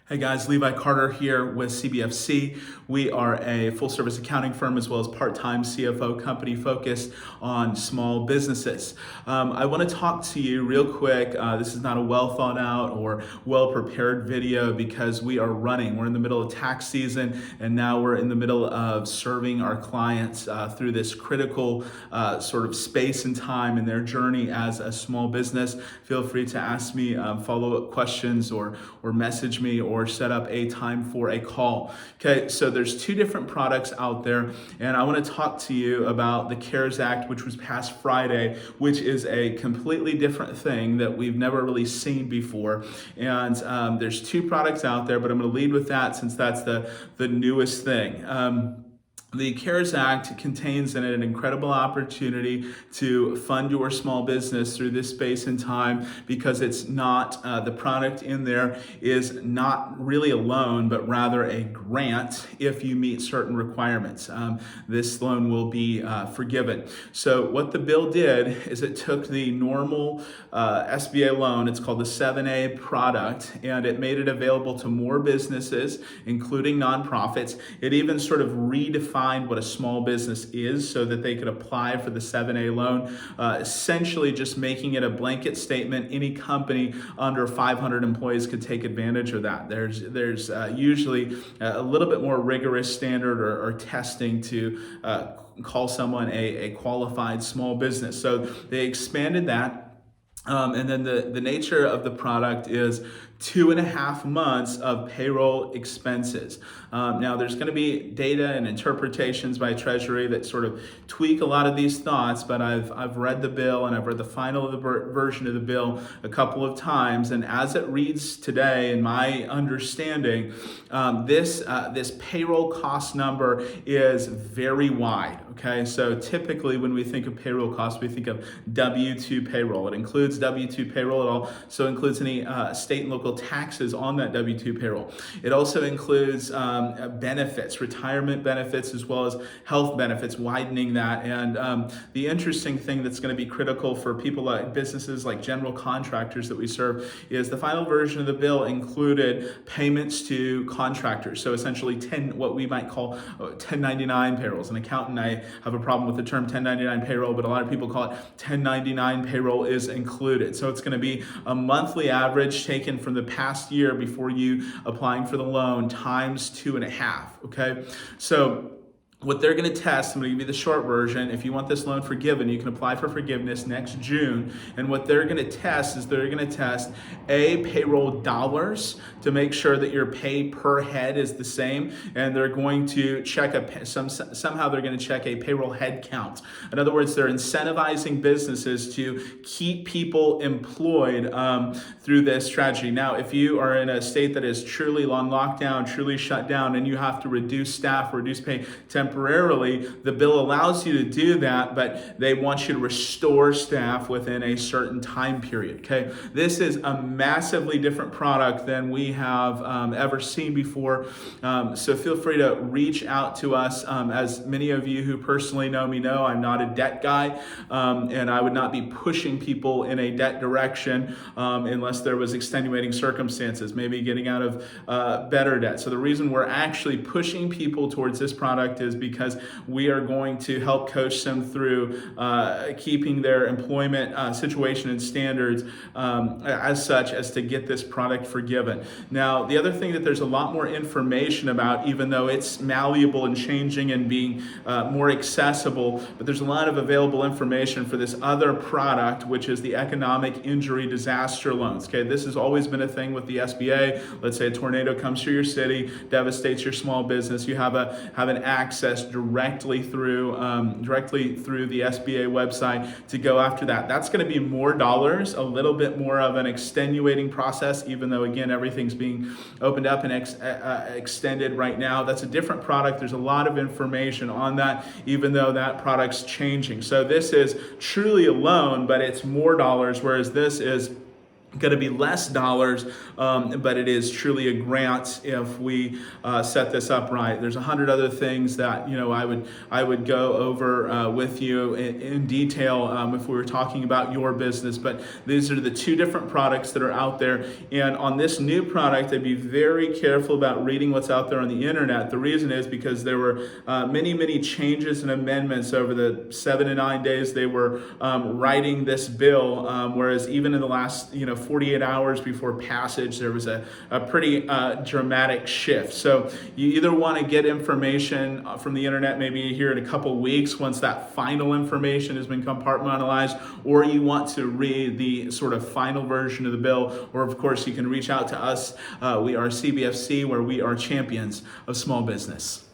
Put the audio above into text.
Hey guys, Levi Carter here with CBFC. We are a full service accounting firm as well as part-time CFO company focused on small businesses. I want to talk to you real quick. This is not a well thought out or well prepared video because we are running. We're in the middle of tax season and now we're in the middle of serving our clients through this critical sort of space and time in their journey as a small business. Feel free to ask me follow-up questions or message me or set up a time for a call. Okay, so there's two different products out there, and I want to talk to you about the CARES Act, which was passed Friday, which is a completely different thing that we've never really seen before. And there's two products out there, but I'm going to lead with that since that's the newest thing. The CARES Act contains in it an incredible opportunity to fund your small business through this space and time because it's not, the product in there is not really a loan, but rather a grant if you meet certain requirements. This loan will be forgiven. So what the bill did is it took the normal SBA loan, it's called the 7A product, and it made it available to more businesses, including nonprofits. It even sort of redefined what a small business is so that they could apply for the 7A loan, essentially just making it a blanket statement. Any company under 500 employees could take advantage of that. There's usually a little bit more rigorous standard or testing to call someone a qualified small business. So they expanded that. And then the nature of the product is 2.5 months of payroll expenses. Now there's going to be data and interpretations by Treasury that sort of tweak a lot of these thoughts, but I've read the bill and I've read the final of the version of the bill a couple of times, and as it reads today, in my understanding, this payroll cost number is very wide. Okay, so typically when we think of payroll costs, we think of W-2 payroll. It includes W-2 payroll. It also includes any state and local taxes on that W-2 payroll. It also includes benefits, retirement benefits, as well as health benefits, widening that. And the interesting thing that's going to be critical for people like businesses like general contractors that we serve is the final version of the bill included payments to contractors. So essentially what we might call 1099 payrolls. An accountant, I have a problem with the term 1099 payroll, but a lot of people call it 1099 payroll is included. So it's going to be a monthly average taken from the past year before you applying for the loan times 2.5. Okay, so what they're going to test, I'm going to give you the short version. If you want this loan forgiven, you can apply for forgiveness next June. And what they're going to test is they're going to test payroll dollars to make sure that your pay per head is the same. And they're going to check somehow they're going to check a payroll head count. In other words, they're incentivizing businesses to keep people employed through this strategy. Now, if you are in a state that is truly on lockdown, truly shut down, and you have to reduce staff, reduce pay temporarily, the bill allows you to do that, but they want you to restore staff within a certain time period. Okay, this is a massively different product than we have ever seen before. So feel free to reach out to us. As many of you who personally know me know, I'm not a debt guy, and I would not be pushing people in a debt direction unless there was extenuating circumstances, maybe getting out of better debt. So the reason we're actually pushing people towards this product is because we are going to help coach them through keeping their employment situation and standards as such as to get this product forgiven. Now, the other thing that there's a lot more information about, even though it's malleable and changing and being more accessible, but there's a lot of available information for this other product, which is the economic injury disaster loans. Okay, this has always been a thing with the SBA. Let's say a tornado comes through your city, devastates your small business. You have an access directly through the SBA website to go after that. That's going to be more dollars, a little bit more of an extenuating process, even though again everything's being opened up and extended right now. That's a different product. There's a lot of information on that, even though that product's changing. So this is truly a loan, but it's more dollars, whereas this is going to be less dollars, but it is truly a grant if we set this up right. There's 100 other things that I would go over with you in detail if we were talking about your business. But these are the two different products that are out there. And on this new product, I'd be very careful about reading what's out there on the internet. The reason is because there were many changes and amendments over the 7 to 9 days they were writing this bill. Whereas even in the last 48 hours before passage, there was a pretty dramatic shift. So you either want to get information from the internet maybe here in a couple weeks once that final information has been compartmentalized, or you want to read the sort of final version of the bill, or of course you can reach out to us. We are CBFC, where we are champions of small business.